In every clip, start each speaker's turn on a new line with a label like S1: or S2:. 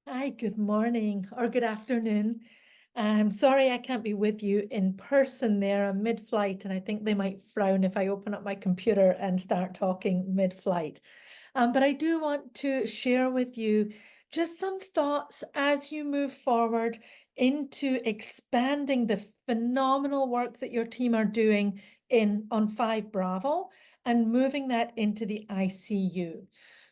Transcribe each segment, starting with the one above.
S1: Hi, good morning or good afternoon. I'm sorry I can't be with you in person there. I'm mid-flight, and I think they might frown if I open up my computer and start talking mid-flight. But I do want to share with you just some thoughts as you move forward into expanding the phenomenal work that your team are doing on 5 Bravo and moving that into the ICU.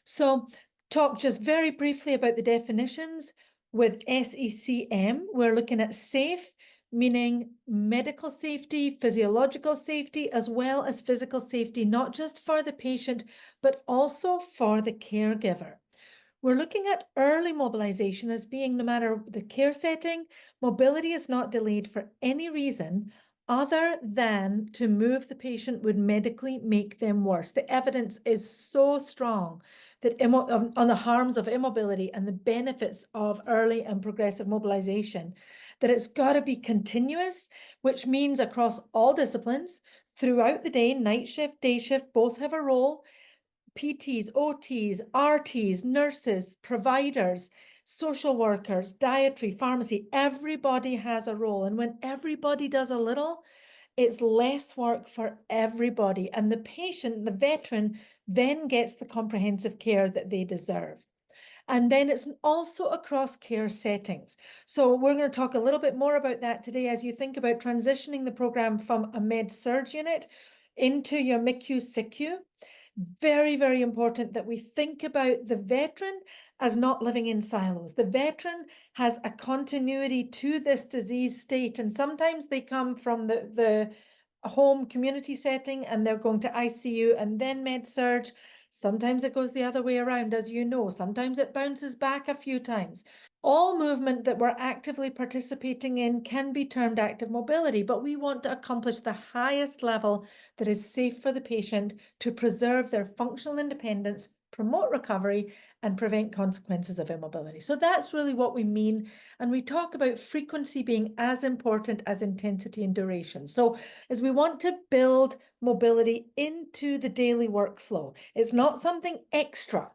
S1: So talk just very briefly about the definitions. With SECM, we're looking at safe, meaning medical safety, physiological safety, as well as physical safety, not just for the patient, but also for the caregiver. We're looking at early mobilization as being, no matter the care setting, mobility is not delayed for any reason other than to move the patient would medically make them worse. The evidence is so strong that on the harms of immobility and the benefits of early and progressive mobilization, that it's got to be continuous, which means across all disciplines throughout the day, night shift, day shift, both have a role. PTs, OTs, RTs, nurses, providers, social workers, dietary, pharmacy, everybody has a role. And when everybody does a little, it's less work for everybody. And the patient, the veteran, then gets the comprehensive care that they deserve. And then it's also across care settings. So we're going to talk a little bit more about that today as you think about transitioning the program from a med-surg unit into your MICU SICU. Very, very important that we think about the veteran as not living in silos. The veteran has a continuity to this disease state, and sometimes they come from the home community setting and they're going to ICU and then med-surg. Sometimes it goes the other way around, as you know. Sometimes it bounces back a few times. All movement that we're actively participating in can be termed active mobility, but we want to accomplish the highest level that is safe for the patient to preserve their functional independence, promote recovery, and prevent consequences of immobility. So that's really what we mean. And we talk about frequency being as important as intensity and duration. So as we want to build mobility into the daily workflow, it's not something extra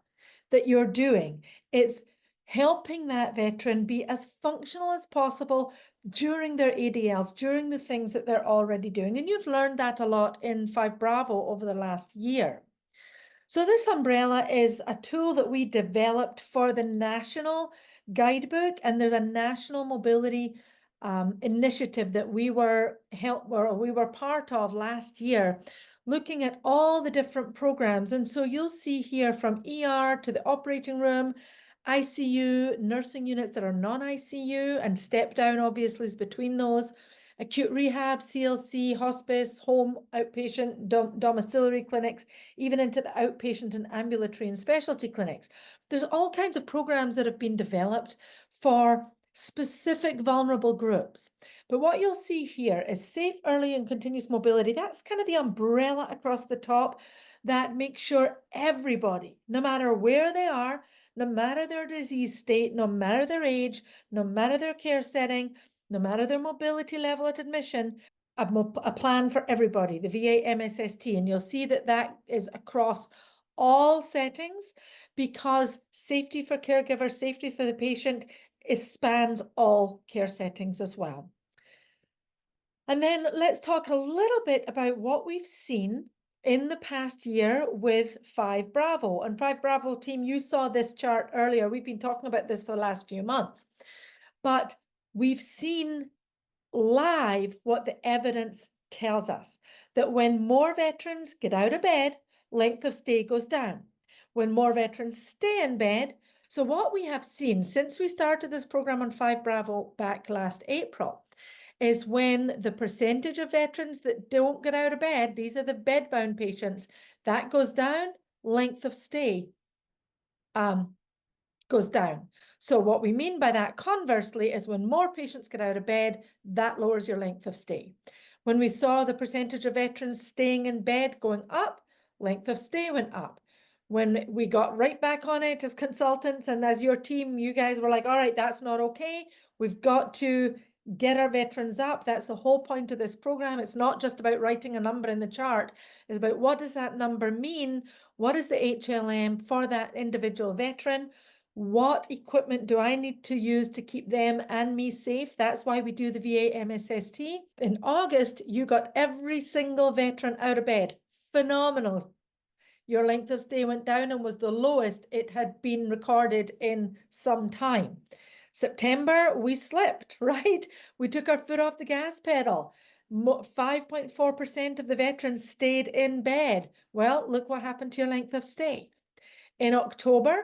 S1: that you're doing. It's helping that veteran be as functional as possible during their ADLs, during the things that they're already doing. And you've learned that a lot in 5 Bravo over the last year. So this umbrella is a tool that we developed for the national guidebook, and there's a national mobility initiative that we were part of last year, looking at all the different programs. And so you'll see here from ER to the operating room, ICU, nursing units that are non-ICU, and step down obviously is between those, acute rehab, CLC, hospice, home, outpatient, domiciliary clinics, even into the outpatient and ambulatory and specialty clinics. There's all kinds of programs that have been developed for specific vulnerable groups. But what you'll see here is safe, early, and continuous mobility. That's kind of the umbrella across the top that makes sure everybody, no matter where they are, no matter their disease state, no matter their age, no matter their care setting, no matter their mobility level at admission, a plan for everybody, the VAMC, and you'll see that that is across all settings, because safety for caregiver, safety for the patient, spans all care settings as well. And then let's talk a little bit about what we've seen in the past year with 5 Bravo. And 5 Bravo team, you saw this chart earlier. We've been talking about this for the last few months, but we've seen live what the evidence tells us, that when more veterans get out of bed, length of stay goes down. When more veterans stay in bed, so what we have seen since we started this program on 5 Bravo back last April is when the percentage of veterans that don't get out of bed, these are the bedbound patients, that goes down, length of stay goes down. So what we mean by that conversely is when more patients get out of bed, that lowers your length of stay. When we saw the percentage of veterans staying in bed going up, length of stay went up. When we got right back on it as consultants and as your team, you guys were like, all right, that's not okay. We've got to get our veterans up. That's the whole point of this program. It's not just about writing a number in the chart. It's about what does that number mean? What is the HLM for that individual veteran? What equipment do I need to use to keep them and me safe? That's why we do the VAMC. In August, you got every single veteran out of bed. Phenomenal. Your length of stay went down and was the lowest it had been recorded in some time. September, we slipped, right? We took our foot off the gas pedal. 5.4% of the veterans stayed in bed. Well, look what happened to your length of stay. In October,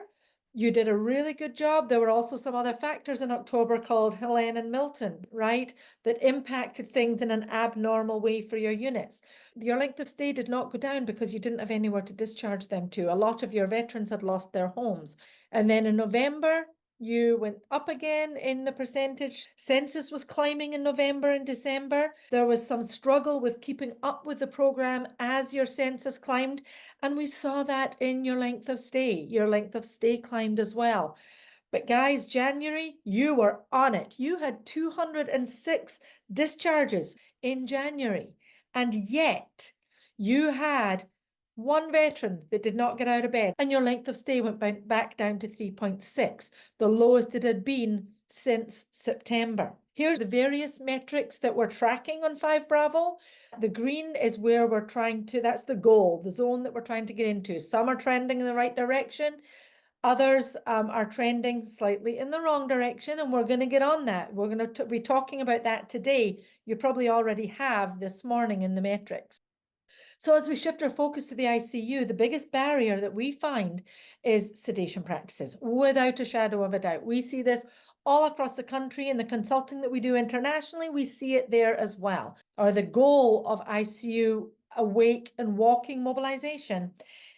S1: you did a really good job. There were also some other factors in October called Helene and Milton, right, that impacted things in an abnormal way for your units. Your length of stay did not go down because you didn't have anywhere to discharge them to. A lot of your veterans had lost their homes. And then in November, you went up again in the percentage. Census was climbing in November and December. There was some struggle with keeping up with the program as your census climbed. And we saw that in your length of stay. Your length of stay climbed as well. But guys, January, you were on it. You had 206 discharges in January. And yet you had one veteran that did not get out of bed, and your length of stay went back down to 3.6, the lowest it had been since September. Here's the various metrics that we're tracking on 5 Bravo. The green is where we're trying to, that's the goal, the zone that we're trying to get into. Some are trending in the right direction. Others are trending slightly in the wrong direction, and we're going to get on that. We're going to be talking about that today. You probably already have this morning in the metrics. So as we shift our focus to the ICU, the biggest barrier that we find is sedation practices, without a shadow of a doubt. We see this all across the country. In the consulting that we do internationally, we see it there as well. Or the goal of ICU awake and walking mobilization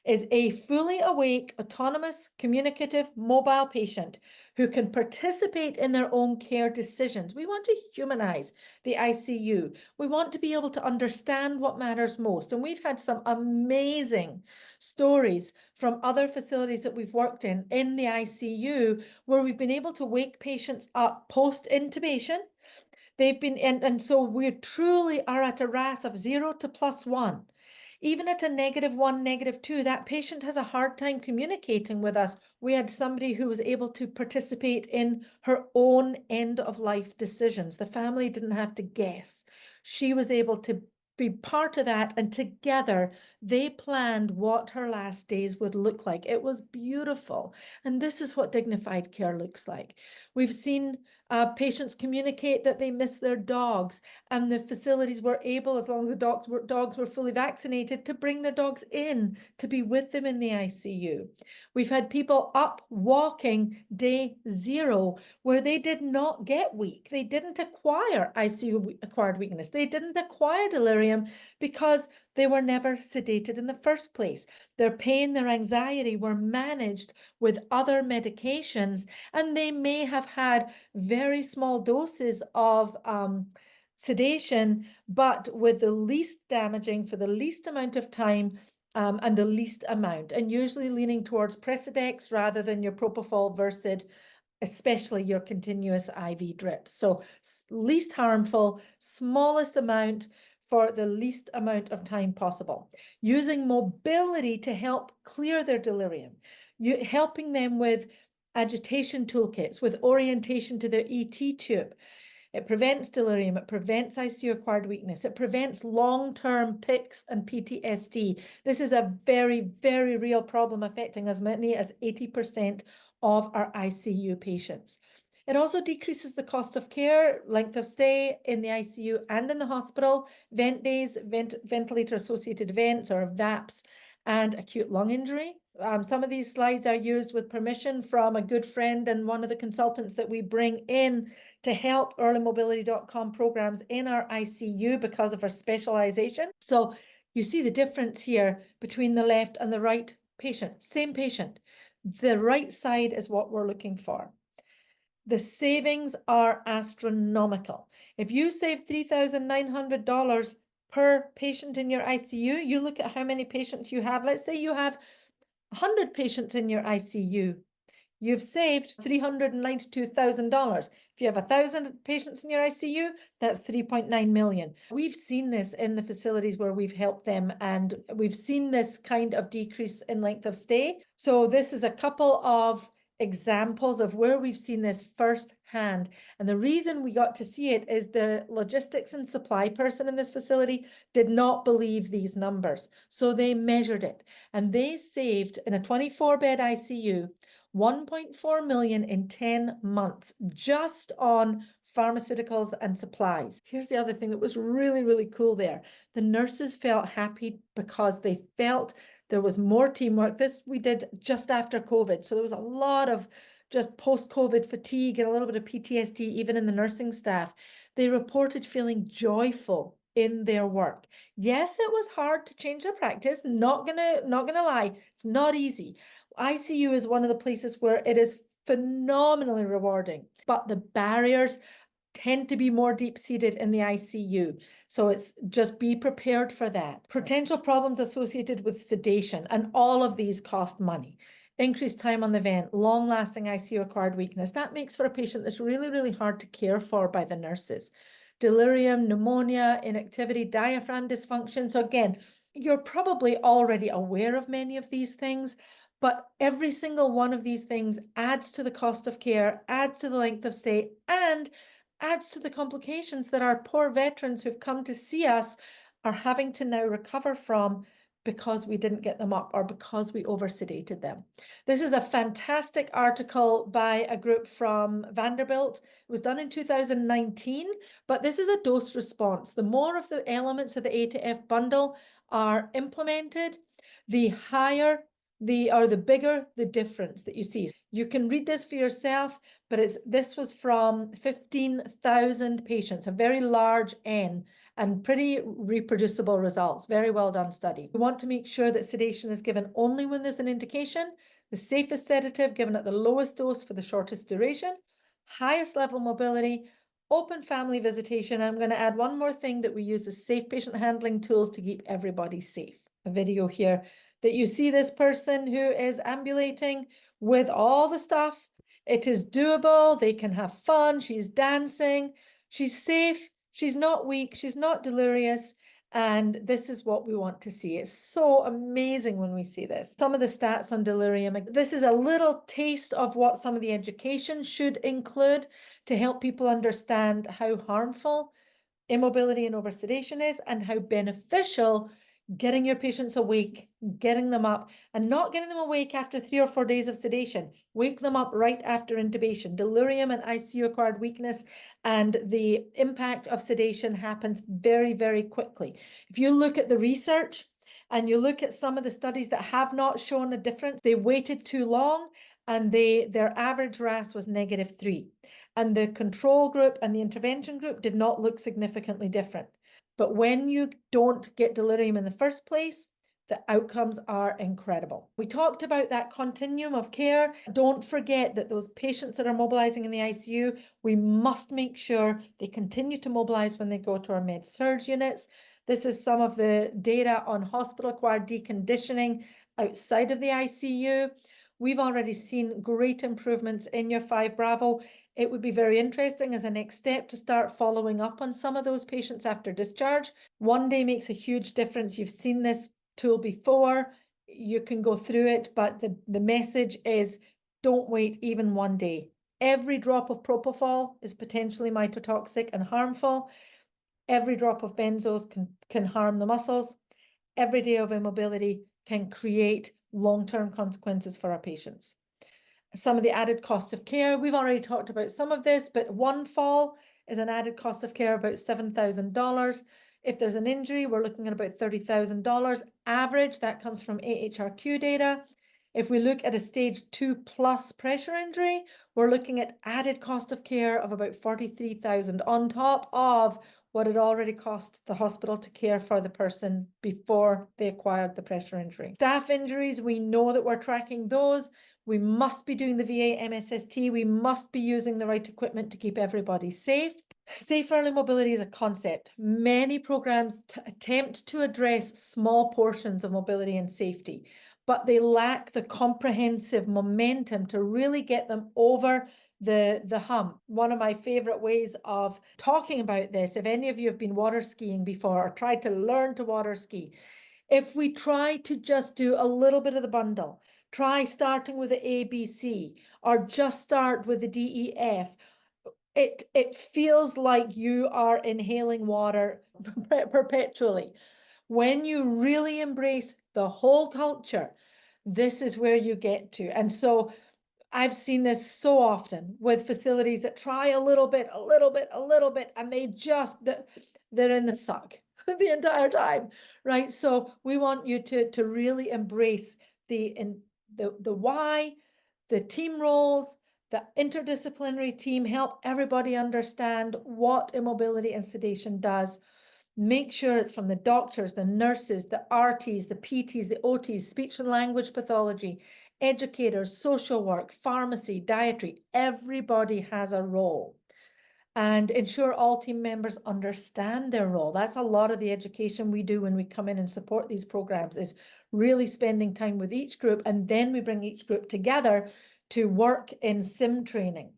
S1: is a fully awake, autonomous, communicative, mobile patient who can participate in their own care decisions. We want to humanize the ICU. We want to be able to understand what matters most. And we've had some amazing stories from other facilities that we've worked in the ICU, where we've been able to wake patients up post-intubation. They've been, and so we truly are at a RAS of 0 to +1. Even at a -1, -2, that patient has a hard time communicating with us. We had somebody who was able to participate in her own end-of-life decisions. The family didn't have to guess. She was able to be part of that, and together they planned what her last days would look like. It was beautiful. And this is what dignified care looks like. We've seen patients communicate that they miss their dogs, and the facilities were able, as long as the dogs were fully vaccinated, to bring their dogs in to be with them in the ICU. We've had people up walking day 0 where they did not get weak. They didn't acquire ICU acquired weakness. They didn't acquire delirium because they were never sedated in the first place. Their pain, their anxiety were managed with other medications, and they may have had very small doses of sedation, but with the least damaging for the least amount of time and the least amount, and usually leaning towards Precedex rather than your propofol Versed, especially your continuous IV drips. So least harmful, smallest amount for the least amount of time possible. Using mobility to help clear their delirium, helping them with agitation toolkits, with orientation to their ET tube. It prevents delirium, it prevents ICU-acquired weakness, it prevents long-term PICS and PTSD. This is a very, very real problem affecting as many as 80% of our ICU patients. It also decreases the cost of care, length of stay in the ICU and in the hospital, vent days, ventilator-associated events or VAPs, and acute lung injury. Some of these slides are used with permission from a good friend and one of the consultants that we bring in to help earlymobility.com programs in our ICU because of our specialization. So you see the difference here between the left and the right patient, same patient. The right side is what we're looking for. The savings are astronomical. If you save $3,900 per patient in your ICU, you look at how many patients you have. Let's say you have 100 patients in your ICU. You've saved $392,000. If you have 1,000 patients in your ICU, that's 3.9 million. We've seen this in the facilities where we've helped them, and we've seen this kind of decrease in length of stay. So this is a couple of examples of where we've seen this firsthand. And the reason we got to see it is the logistics and supply person in this facility did not believe these numbers. So they measured it and they saved in a 24-bed ICU 1.4 million in 10 months just on pharmaceuticals and supplies. Here's the other thing that was really, really cool there. The nurses felt happy because they felt there was more teamwork. This we did just after COVID. So there was a lot of just post-COVID fatigue and a little bit of PTSD, even in the nursing staff. They reported feeling joyful in their work. Yes, it was hard to change their practice. Not gonna lie, it's not easy. ICU is one of the places where it is phenomenally rewarding, but the barriers tend to be more deep-seated in the ICU. So it's just be prepared for that. Potential problems associated with sedation, and all of these cost money. Increased time on the vent, long-lasting ICU-acquired weakness. That makes for a patient that's really, really hard to care for by the nurses. Delirium, pneumonia, inactivity, diaphragm dysfunction. So again, you're probably already aware of many of these things, but every single one of these things adds to the cost of care, adds to the length of stay, and adds to the complications that our poor veterans who've come to see us are having to now recover from because we didn't get them up or because we oversedated them. This is a fantastic article by a group from Vanderbilt. It was done in 2019, but this is a dose response. The more of the elements of the A to F bundle are implemented, the higher the bigger the difference that you see. You can read this for yourself, but this was from 15,000 patients, a very large N, and pretty reproducible results. Very well done study. We want to make sure that sedation is given only when there's an indication, the safest sedative given at the lowest dose for the shortest duration, highest level mobility, open family visitation. I'm going to add one more thing that we use as safe patient handling tools to keep everybody safe. A video here that you see this person who is ambulating with all the stuff. It is doable. They can have fun. She's dancing. She's safe. She's not weak. She's not delirious. And this is what we want to see. It's so amazing when we see this. Some of the stats on delirium. This is a little taste of what some of the education should include to help people understand how harmful immobility and oversedation is and how beneficial getting your patients awake, getting them up, and not getting them awake after 3 or 4 days of sedation. Wake them up right after intubation. Delirium and ICU-acquired weakness and the impact of sedation happens very, very quickly. If you look at the research and you look at some of the studies that have not shown a difference, they waited too long and their average RASS was -3. And the control group and the intervention group did not look significantly different. But when you don't get delirium in the first place, the outcomes are incredible. We talked about that continuum of care. Don't forget that those patients that are mobilizing in the ICU, we must make sure they continue to mobilize when they go to our med-surg units. This is some of the data on hospital-acquired deconditioning outside of the ICU. We've already seen great improvements in your 5 Bravo. It would be very interesting as a next step to start following up on some of those patients after discharge. 1 day makes a huge difference. You've seen this tool before. You can go through it, but the message is don't wait even 1 day. Every drop of propofol is potentially mitotoxic and harmful. Every drop of benzos can harm the muscles. Every day of immobility can create long-term consequences for our patients. Some of the added cost of care, we've already talked about some of this, but 1 fall is an added cost of care about $7,000. If there's an injury, we're looking at about $30,000 average. That comes from AHRQ data. If we look at a stage 2+ pressure injury, we're looking at added cost of care of about $43,000 on top of what it already cost the hospital to care for the person before they acquired the pressure injury. Staff injuries, we know that we're tracking those. We must be doing the VA MSST. We must be using the right equipment to keep everybody safe. Safe early mobility is a concept. Many programs attempt to address small portions of mobility and safety, but they lack the comprehensive momentum to really get them over the hump. One of my favorite ways of talking about this, if any of you have been water skiing before or tried to learn to water ski, if we try to just do a little bit of the bundle, Try starting with the ABC or just start with the DEF. It feels like you are inhaling water perpetually. When you really embrace the whole culture, this is where you get to. And so I've seen this so often with facilities that try a little bit, and they just, they're in the suck the entire time, right? So we want you to really embrace the why, the team roles, the interdisciplinary team, help everybody understand what immobility and sedation does. Make sure it's from the doctors, the nurses, the RTs, the PTs, the OTs, speech and language pathology, educators, social work, pharmacy, dietary. Everybody has a role. And ensure all team members understand their role. That's a lot of the education we do when we come in and support these programs, is really spending time with each group, and then we bring each group together to work in sim training.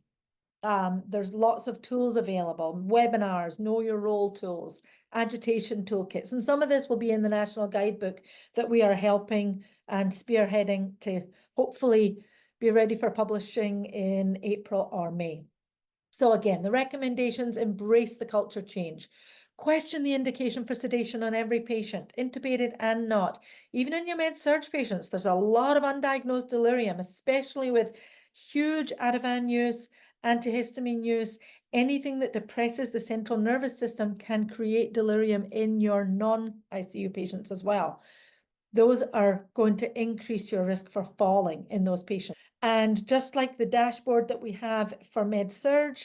S1: There's lots of tools available, webinars, know your role tools, agitation toolkits, and some of this will be in the National Guidebook that we are helping and spearheading to hopefully be ready for publishing in April or May. So again, the recommendations: embrace the culture change. Question the indication for sedation on every patient, intubated and not. Even in your med-surg patients, there's a lot of undiagnosed delirium, especially with huge Ativan use, antihistamine use. Anything that depresses the central nervous system can create delirium in your non-ICU patients as well. Those are going to increase your risk for falling in those patients. And just like the dashboard that we have for med-surg,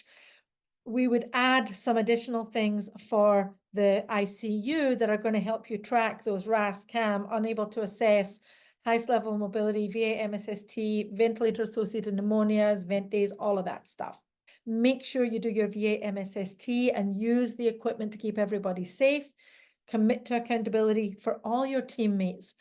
S1: we would add some additional things for the ICU that are going to help you track those RAS, CAM, unable to assess, highest level of mobility, VA-MSST, ventilator-associated pneumonias, vent days, all of that stuff. Make sure you do your VA-MSST and use the equipment to keep everybody safe. Commit to accountability for all your teammates.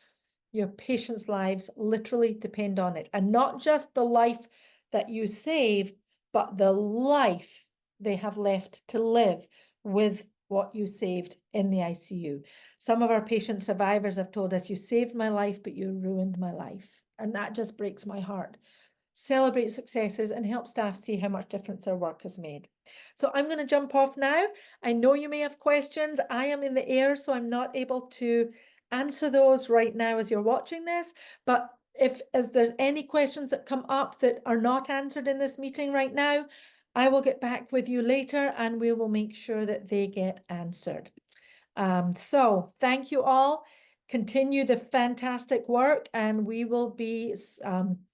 S1: Your patients' lives literally depend on it. And not just the life that you save, but the life they have left to live with what you saved in the ICU. Some of our patient survivors have told us, "You saved my life, but you ruined my life." And that just breaks my heart. Celebrate successes and help staff see how much difference their work has made. So I'm going to jump off now. I know you may have questions. I am in the air, so I'm not able to answer those right now as you're watching this. But if there's any questions that come up that are not answered in this meeting right now, I will get back with you later and we will make sure that they get answered. So thank you all. Continue the fantastic work and we will be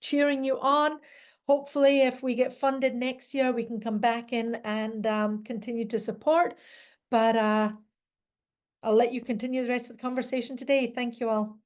S1: cheering you on. Hopefully, if we get funded next year, we can come back in and continue to support. But I'll let you continue the rest of the conversation today. Thank you all.